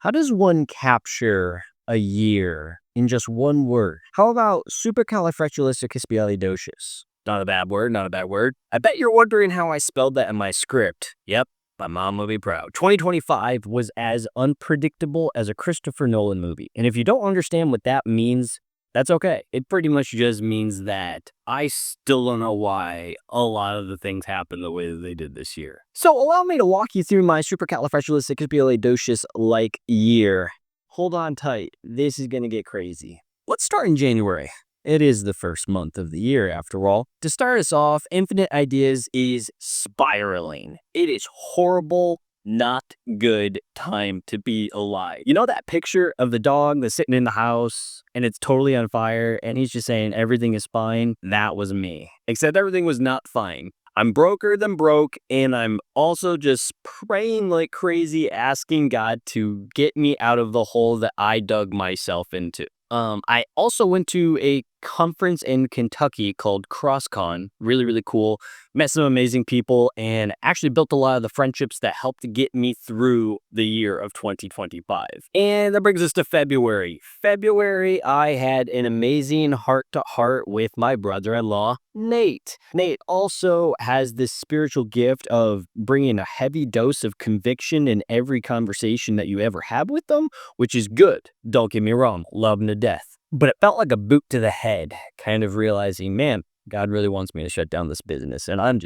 How does one capture a year in just one word? How about supercalifragilisticexpialidocious? Not a bad word, not a bad word. I bet you're wondering how I spelled that in my script. Yep, my mom will be proud. 2025 was as unpredictable as a Christopher Nolan movie. And if you don't understand what that means, that's okay. It pretty much just means that I still don't know why a lot of the things happened the way that they did this year. So allow me to walk you through my supercalifragilisticexpialidocious like year. Hold on tight. This is going to get crazy. Let's start in January. It is the first month of the year, after all. To start us off, Infinite Ideas is spiraling. It is horrible, not good time to be alive. You know that picture of the dog that's sitting in the house and it's totally on fire and he's just saying everything is fine? That was me. Except everything was not fine. I'm broker than broke, and I'm also just praying like crazy, asking God to get me out of the hole that I dug myself into. I also went to a conference in Kentucky called CrossCon. Really, really cool. Met some amazing people and actually built a lot of the friendships that helped to get me through the year of 2025. And that brings us to February. February, I had an amazing heart-to-heart with my brother-in-law, Nate. Nate also has this spiritual gift of bringing a heavy dose of conviction in every conversation that you ever have with them, which is good. Don't get me wrong, love him to death. But it felt like a boot to the head, kind of realizing, man, God really wants me to shut down this business, and I'm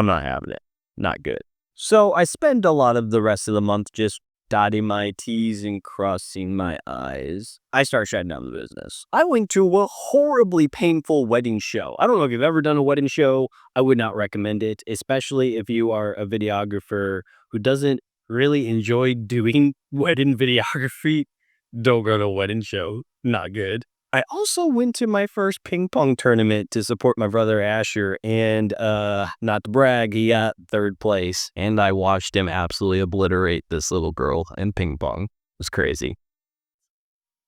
not having it. Not good. So I spend a lot of the rest of the month just dotting my T's and crossing my I's. I start shutting down the business. I went to a horribly painful wedding show. I don't know if you've ever done a wedding show. I would not recommend it, especially if you are a videographer who doesn't really enjoy doing wedding videography. Don't go to a wedding show. Not good. I also went to my first ping pong tournament to support my brother Asher, and not to brag, he got third place, and I watched him absolutely obliterate this little girl in ping pong. It was crazy.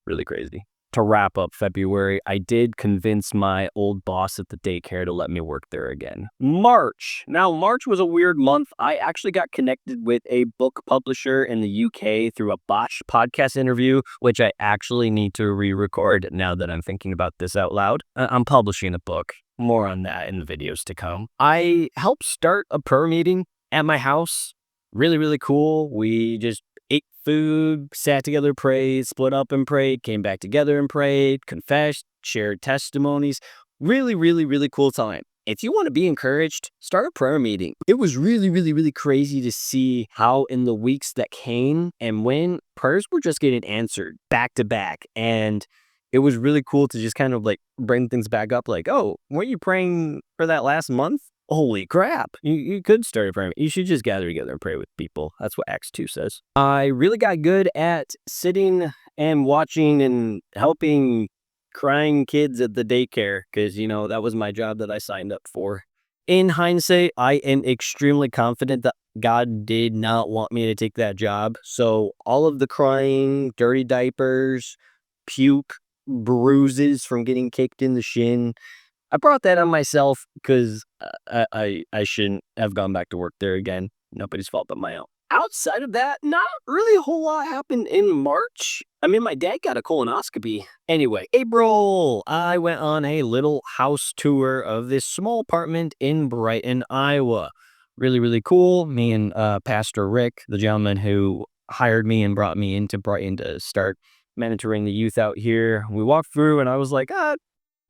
Really crazy. To wrap up February, I did convince my old boss at the daycare to let me work there again. March. Now, March was a weird month. I actually got connected with a book publisher in the UK through a botched podcast interview, which I actually need to re-record now that I'm thinking about this out loud. I'm publishing a book. More on that in the videos to come. I helped start a prayer meeting at my house. Really, really cool. We just ate food, sat together, prayed, split up and prayed, came back together and prayed, confessed, shared testimonies. Really, really, really cool time. If you want to be encouraged, start a prayer meeting. It was really, really, really crazy to see how in the weeks that came and when prayers were just getting answered back to back. And it was really cool to just kind of like bring things back up like, oh, weren't you praying for that last month? Holy crap. You could start a prayer. You should just gather together and pray with people. That's what Acts 2 says. I really got good at sitting and watching and helping crying kids at the daycare because, that was my job that I signed up for. In hindsight, I am extremely confident that God did not want me to take that job. So all of the crying, dirty diapers, puke, bruises from getting kicked in the shin, I brought that on myself because I shouldn't have gone back to work there again. Nobody's fault but my own. Outside of that, not really a whole lot happened in March. I mean, my dad got a colonoscopy. Anyway, April, I went on a little house tour of this small apartment in Brighton, Iowa. Really, really cool. Me and Pastor Rick, the gentleman who hired me and brought me into Brighton to start mentoring the youth out here. We walked through and I was like,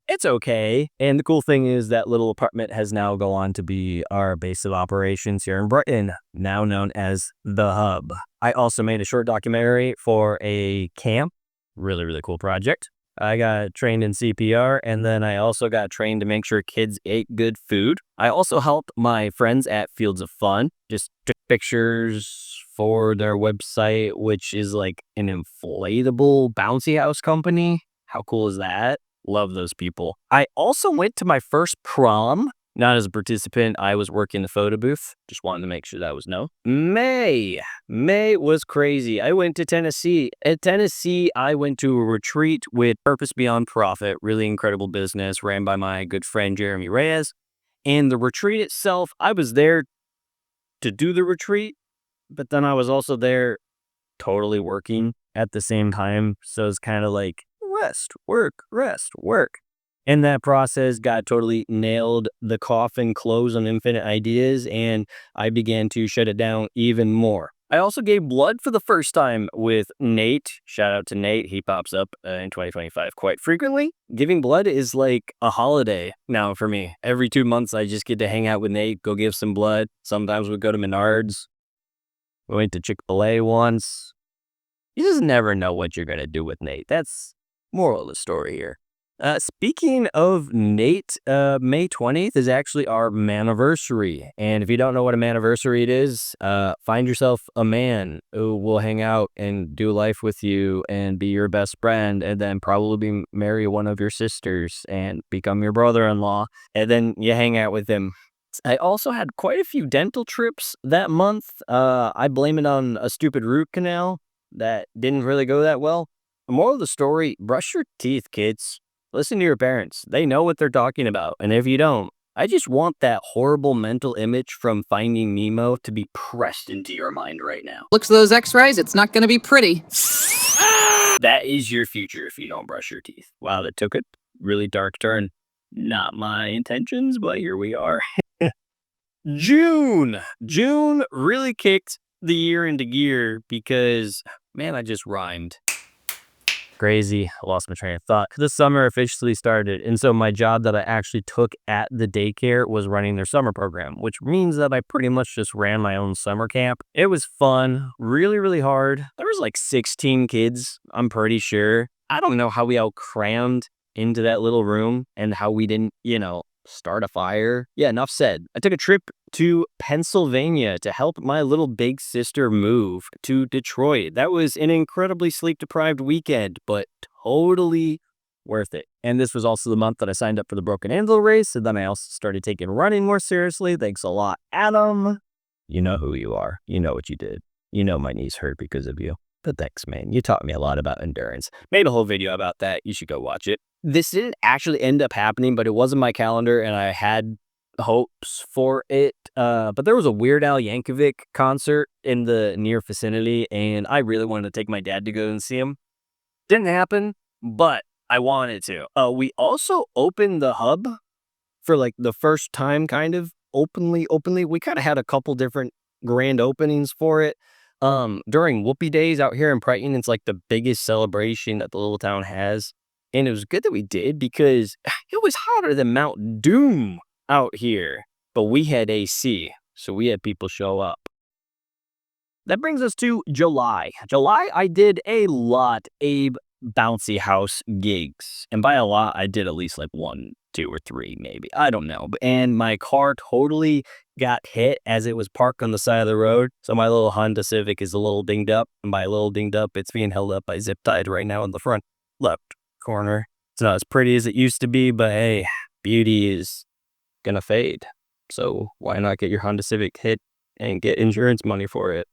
it's okay. And the cool thing is that little apartment has now gone on to be our base of operations here in Brighton, now known as The Hub. I also made a short documentary for a camp. Really, really cool project. I got trained in CPR, and then I also got trained to make sure kids ate good food. I also helped my friends at Fields of Fun, just took pictures for their website, which is like an inflatable bouncy house company. How cool is that? Love those people. I also went to my first prom. Not as a participant. I was working the photo booth. Just wanted to make sure that was no. May was crazy. I went to Tennessee. At Tennessee, I went to a retreat with Purpose Beyond Profit. Really incredible business ran by my good friend Jeremy Reyes. And the retreat itself, I was there to do the retreat, but then I was also there totally working. at the same time. So it's kind of like rest, work, rest, work. In that process, God totally nailed the coffin close on Infinite Ideas, and I began to shut it down even more. I also gave blood for the first time with Nate. Shout out to Nate. He pops up in 2025 quite frequently. Giving blood is like a holiday now for me. Every 2 months, I just get to hang out with Nate, go give some blood. Sometimes we go to Menards. We went to Chick-fil-A once. You just never know what you're going to do with Nate. That's moral of the story here. Speaking of Nate, May 20th is actually our maniversary. And if you don't know what a maniversary it is, find yourself a man who will hang out and do life with you and be your best friend, and then probably marry one of your sisters and become your brother-in-law, and then you hang out with him. I also had quite a few dental trips that month. I blame it on a stupid root canal that didn't really go that well. The moral of the story, brush your teeth, kids. Listen to your parents. They know what they're talking about. And if you don't, I just want that horrible mental image from Finding Nemo to be pressed into your mind right now. Looks at those x-rays, it's not going to be pretty. That is your future if you don't brush your teeth. Wow, that took a really dark turn. Not my intentions, but here we are. June really kicked the year into gear because, man, I just rhymed. Crazy. I lost my train of thought. The summer officially started, and so my job that I actually took at the daycare was running their summer program, which means that I pretty much just ran my own summer camp. It was fun, really, really hard. There was like 16 kids, I'm pretty sure. I don't know how we all crammed into that little room and how we didn't, start a fire. Yeah, enough said. I took a trip to Pennsylvania to help my little big sister move to Detroit. That was an incredibly sleep-deprived weekend, but totally worth it. And this was also the month that I signed up for the Broken Anvil race, and then I also started taking running more seriously. Thanks a lot, Adam. You know who you are. You know what you did. You know my knees hurt because of you. But thanks, man. You taught me a lot about endurance. Made a whole video about that. You should go watch it. This didn't actually end up happening, but it was in my calendar, and I had hopes for it. But there was a Weird Al Yankovic concert in the near vicinity, and I really wanted to take my dad to go and see him. Didn't happen, but I wanted to. We also opened the hub for like the first time, kind of openly. We kind of had a couple different grand openings for it. During Whoopie Days out here in Brighton, it's like the biggest celebration that the little town has. And it was good that we did because it was hotter than Mount Doom out here. But we had AC, so we had people show up. That brings us to July. July, I did a lot Abe Bouncy House gigs. And by a lot, I did at least like 1, 2, or 3 maybe. I don't know. And my car totally got hit as it was parked on the side of the road. So my little Honda Civic is a little dinged up. And by a little dinged up, it's being held up by zip tied right now in the front left corner. It's not as pretty as it used to be, but hey, beauty is gonna fade. So why not get your Honda Civic hit and get insurance money for it?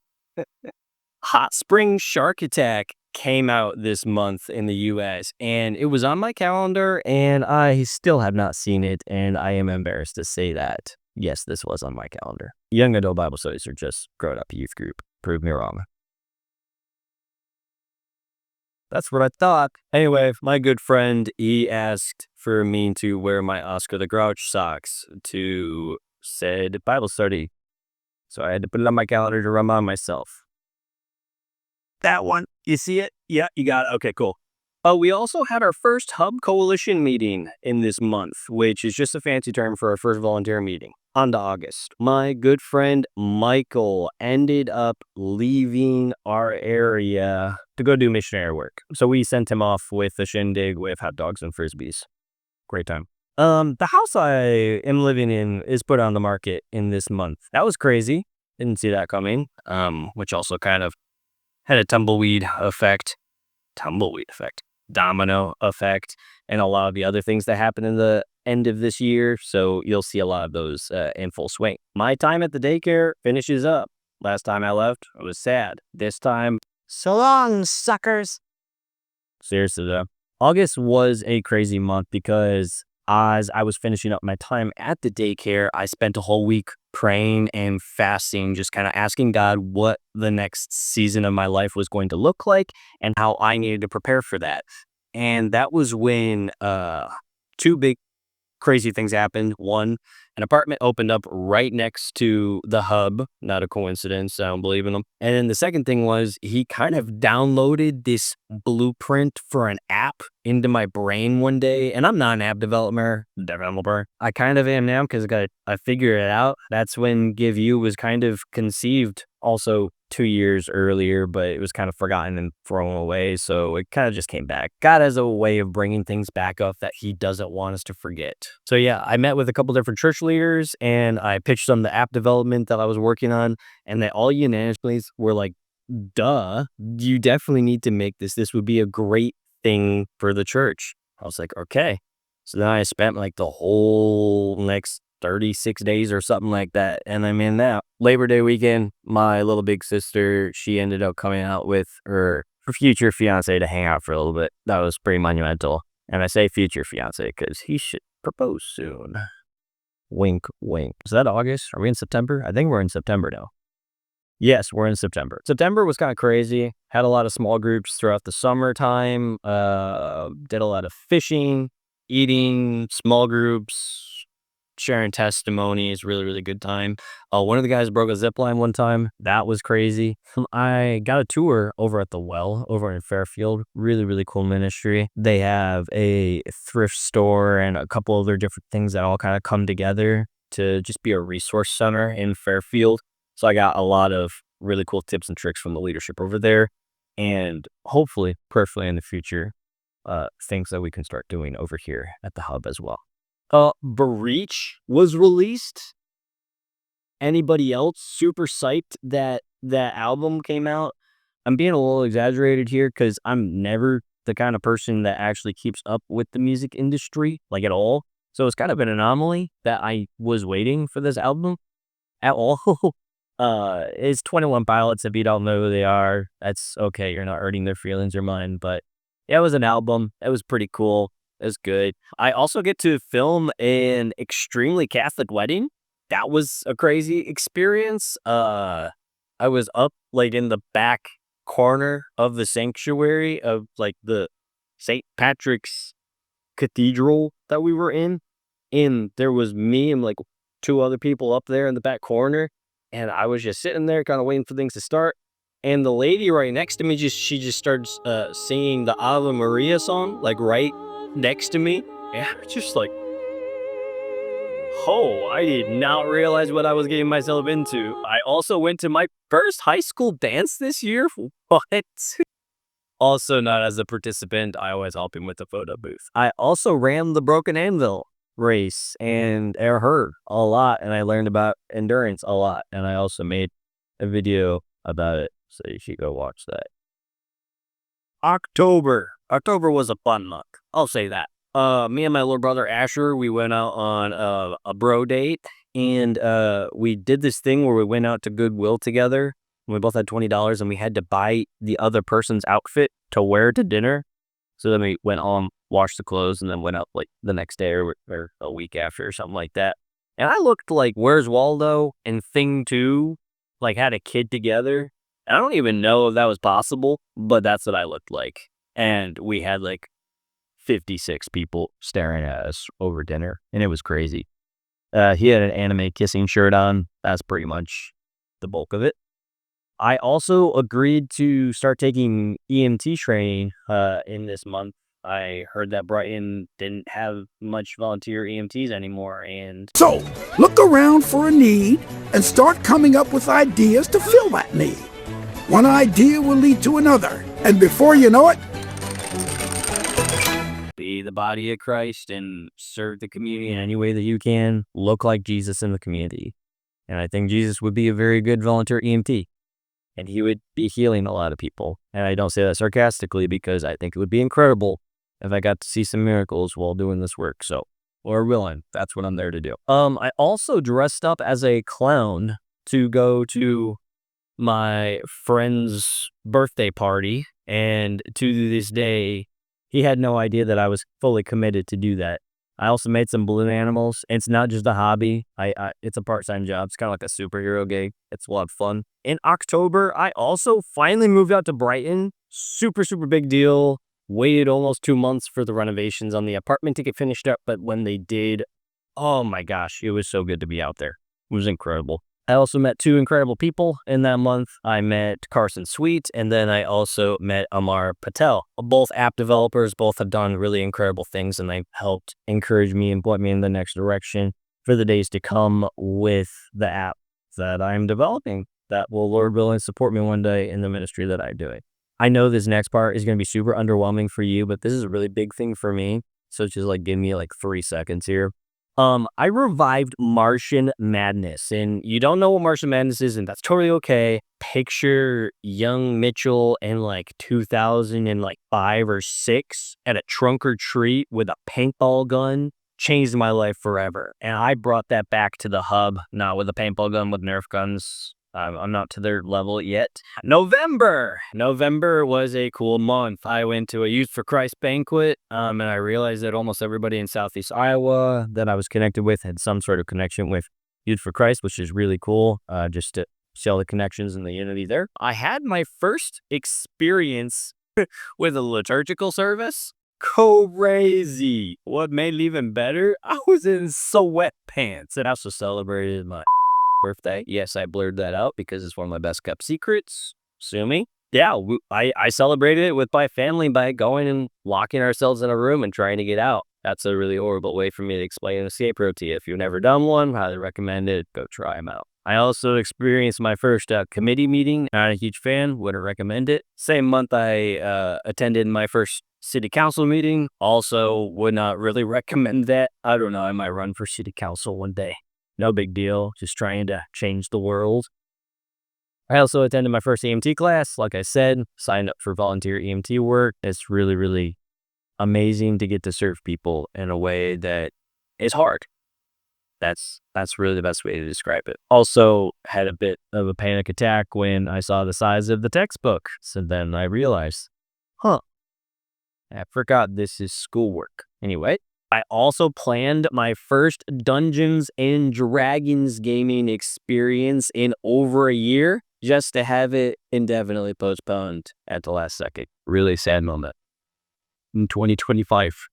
Hot Spring Shark Attack came out this month in the US, and it was on my calendar, and I still have not seen it, and I am embarrassed to say that. Yes, this was on my calendar. Young Adult Bible Studies are just grown up youth group. Prove me wrong. That's what I thought. Anyway, my good friend, he asked for me to wear my Oscar the Grouch socks to said Bible study. So I had to put it on my calendar to run by myself. That one. You see it? Yeah, you got it. Okay, cool. We also had our first Hub Coalition meeting in this month, which is just a fancy term for our first volunteer meeting. On to August. My good friend Michael ended up leaving our area to go do missionary work. So we sent him off with a shindig with hot dogs and frisbees. Great time. The house I am living in is put on the market in this month. That was crazy. Didn't see that coming. Which also kind of had a tumbleweed effect, domino effect, and a lot of the other things that happened in the end of this year. So you'll see a lot of those in full swing. My time at the daycare finishes up. Last time I left, I was sad. This time, so long, suckers. Seriously though, August was a crazy month because as I was finishing up my time at the daycare, I spent a whole week praying and fasting, just kind of asking God what the next season of my life was going to look like and how I needed to prepare for that. And that was when two big crazy things happened. One, an apartment opened up right next to the hub. Not a coincidence. I don't believe in them. And then the second thing was he kind of downloaded this blueprint for an app into my brain one day. And I'm not an app developer. I kind of am now because I figured it out. That's when Give You was kind of conceived. Also 2 years earlier, but it was kind of forgotten and thrown away. So it kind of just came back. God has a way of bringing things back up that he doesn't want us to forget. So yeah, I met with a couple different church leaders and I pitched them the app development that I was working on, and they all unanimously were like, duh, you definitely need to make this. This would be a great thing for the church. I was like, okay. So then I spent like the whole next 36 days or something like that. And I'm in that Labor Day weekend. My little big sister, she ended up coming out with her future fiance to hang out for a little bit. That was pretty monumental. And I say future fiance because he should propose soon. Wink, wink. Is that August? Are we in September? I think we're in September now. Yes, we're in September. September was kind of crazy. Had a lot of small groups throughout the summertime. Did a lot of fishing, eating, small groups, sharing testimonies. Really, really good time. One of the guys broke a zip line one time. That was crazy. I got a tour over at The Well over in Fairfield. Really, really cool ministry. They have a thrift store and a couple other different things that all kind of come together to just be a resource center in Fairfield. So I got a lot of really cool tips and tricks from the leadership over there, and hopefully, prayerfully in the future, things that we can start doing over here at the hub as well. Breach was released. Anybody else super psyched that that album came out? I'm being a little exaggerated here because I'm never the kind of person that actually keeps up with the music industry, like at all. So it's kind of an anomaly that I was waiting for this album at all. It's 21 Pilots. If you don't know who they are, that's okay. You're not hurting their feelings or mine. But yeah, it was an album. It was pretty cool. It was good. I also get to film an extremely Catholic wedding. That was a crazy experience. I was up like in the back corner of the sanctuary of like the St. Patrick's Cathedral that we were in. And there was me and like two other people up there in the back corner. And I was just sitting there kind of waiting for things to start. And the lady right next to me, she just starts singing the Ave Maria song, like right next to me. And I was just like, oh, I did not realize what I was getting myself into. I also went to my first high school dance this year. What? Also not as a participant. I always help him with the photo booth. I also ran the Broken Anvil race and I heard a lot, and I learned about endurance a lot, and I also made a video about it, so you should go watch that. October was a fun month, I'll say that. Me and my little brother Asher, we went out on a bro date, and we did this thing where we went out to Goodwill together. We both had $20 and we had to buy the other person's outfit to wear to dinner. So then we went on, washed the clothes, and then went out like the next day or a week after or something like that. And I looked like Where's Waldo and Thing 2, like had a kid together. I don't even know if that was possible, but that's what I looked like. And we had like 56 people staring at us over dinner, and it was crazy. He had an anime kissing shirt on. That's pretty much the bulk of it. I also agreed to start taking EMT training in this month. I heard that Brighton didn't have much volunteer EMTs anymore, and So, look around for a need and start coming up with ideas to fill that need. One idea will lead to another, and before you know it, be the body of Christ and serve the community in any way that you can. Look like Jesus in the community. And I think Jesus would be a very good volunteer EMT. And he would be healing a lot of people. And I don't say that sarcastically because I think it would be incredible if I got to see some miracles while doing this work. So, Lord willing, that's what I'm there to do. I also dressed up as a clown to go to my friend's birthday party. And to this day, he had no idea that I was fully committed to do that. I also made some balloon animals. It's not just a hobby. It's a part-time job. It's kind of like a superhero gig. It's a lot of fun. In October, I also finally moved out to Brighton. Super, super big deal. Waited almost 2 months for the renovations on the apartment to get finished up. But when they did, oh my gosh, it was so good to be out there. It was incredible. I also met 2 incredible people in that month. I met Carson Sweet, and then I also met Amar Patel. Both app developers, both have done really incredible things, and they've helped encourage me and point me in the next direction for the days to come with the app that I'm developing that will, Lord willing, support me one day in the ministry that I'm doing. I know this next part is going to be super underwhelming for you, but this is a really big thing for me. So just like give me like 3 seconds here. I revived Martian Madness, and you don't know what Martian Madness is, and that's totally okay. Picture young Mitchell in like 2005 or 6 at a trunk or treat with a paintball gun. Changed my life forever, and I brought that back to the hub, not with a paintball gun, with Nerf guns. I'm not to their level yet. November was a cool month. I went to a Youth for Christ banquet, and I realized that almost everybody in Southeast Iowa that I was connected with had some sort of connection with Youth for Christ, which is really cool, just to see all the connections and the unity there. I had my first experience with a liturgical service. Crazy. What made it even better, I was in sweatpants, and I also celebrated my birthday. Yes, I blurred that out because it's one of my best kept secrets. Sue me. Yeah, I celebrated it with my family by going and locking ourselves in a room and trying to get out. That's a really horrible way for me to explain an escape route to you. If you've never done one, highly recommend it. Go try them out. I also experienced my first committee meeting. Not a huge fan. Wouldn't recommend it. Same month I attended my first city council meeting. Also would not really recommend that. I don't know. I might run for city council one day. No big deal, just trying to change the world. I also attended my first EMT class. Like I said, signed up for volunteer EMT work. It's really, really amazing to get to serve people in a way that is hard. That's really the best way to describe it. Also had a bit of a panic attack when I saw the size of the textbook. So then I realized, I forgot this is schoolwork. Anyway, I also planned my first Dungeons and Dragons gaming experience in over a year just to have it indefinitely postponed at the last second. Really sad moment. In 2025.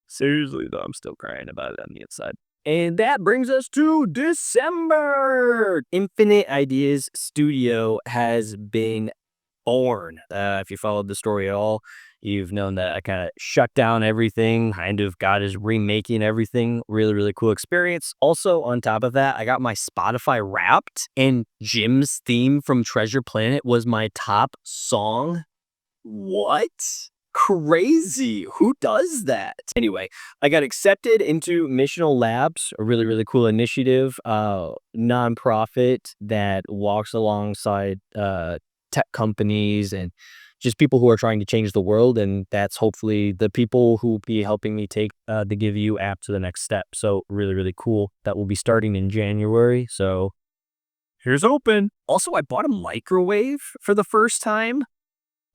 Seriously, though, I'm still crying about it on the inside. And that brings us to December. Infinite Ideas Studio has been born. If you followed the story at all, you've known that I kind of shut down everything. Kind of God is remaking everything. Really, really cool experience. Also, on top of that, I got my Spotify Wrapped, and Jim's theme from Treasure Planet was my top song. What? Crazy. Who does that? Anyway, I got accepted into Missional Labs, a really, really cool initiative, nonprofit that walks alongside tech companies and just people who are trying to change the world. And that's hopefully the people who will be helping me take the Give You app to the next step. So really, really cool. That will be starting in January. So here's open. Also, I bought a microwave for the first time.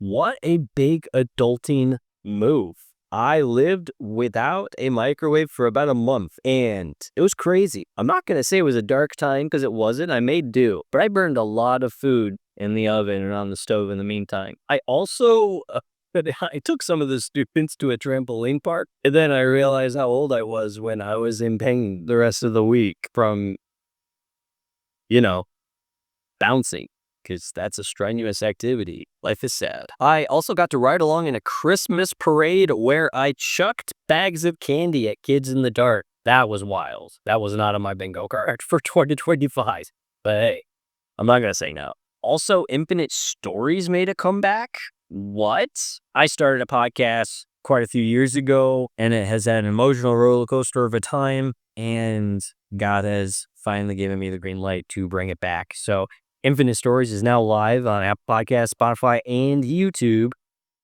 What a big adulting move. I lived without a microwave for about a month, and it was crazy. I'm not going to say it was a dark time because it wasn't. I made do, but I burned a lot of food in the oven and on the stove in the meantime. I also I took some of the students to a trampoline park, and then I realized how old I was when I was in pain the rest of the week from, bouncing. Because that's a strenuous activity. Life is sad. I also got to ride along in a Christmas parade where I chucked bags of candy at kids in the dark. That was wild. That was not on my bingo card for 2025. But hey, I'm not going to say no. Also, Infinite Stories made a comeback. What? I started a podcast quite a few years ago, and it has had an emotional roller coaster of a time, and God has finally given me the green light to bring it back. So Infinite Stories is now live on Apple Podcasts, Spotify, and YouTube.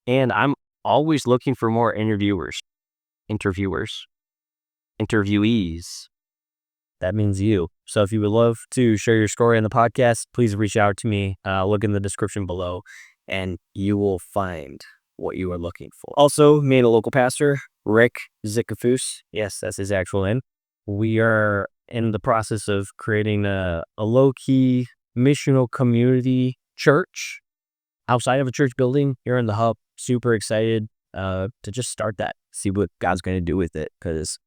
And I'm always looking for more interviewees. That means you. So if you would love to share your story on the podcast, please reach out to me. Look in the description below, and you will find what you are looking for. Also, me and a local pastor, Rick Zikafus, yes, that's his actual name. We are in the process of creating a low-key missional community church outside of a church building here in the hub. Super excited to just start that, see what God's going to do with it, because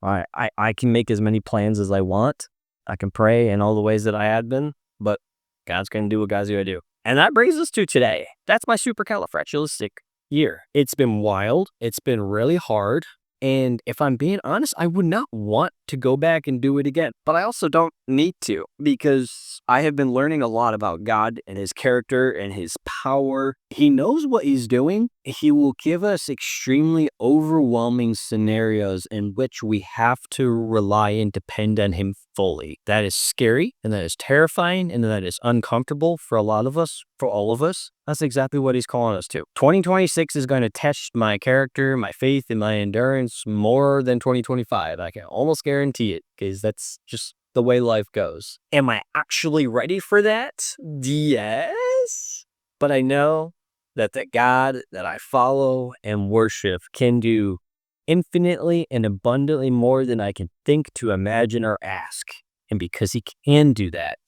I can make as many plans as I want. I can pray in all the ways that I had been, but God's going to do what God's going to do. And that brings us to today. That's my supercalifragilistic year. It's been wild. It's been really hard. And if I'm being honest, I would not want to go back and do it again. But I also don't need to, because I have been learning a lot about God and his character and his power. He knows what he's doing. He will give us extremely overwhelming scenarios in which we have to rely and depend on him fully. That is scary, and that is terrifying, and that is uncomfortable for a lot of us, for all of us. That's exactly what he's calling us to. 2026 is going to test my character, my faith, and my endurance more than 2025. I can almost guarantee it, because that's just the way life goes. Am I actually ready for that? Yes. But I know that the God that I follow and worship can do infinitely and abundantly more than I can think, to imagine, or ask. And because he can do that,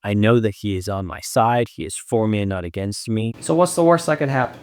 I know that he is on my side. He is for me and not against me. So what's the worst that could happen?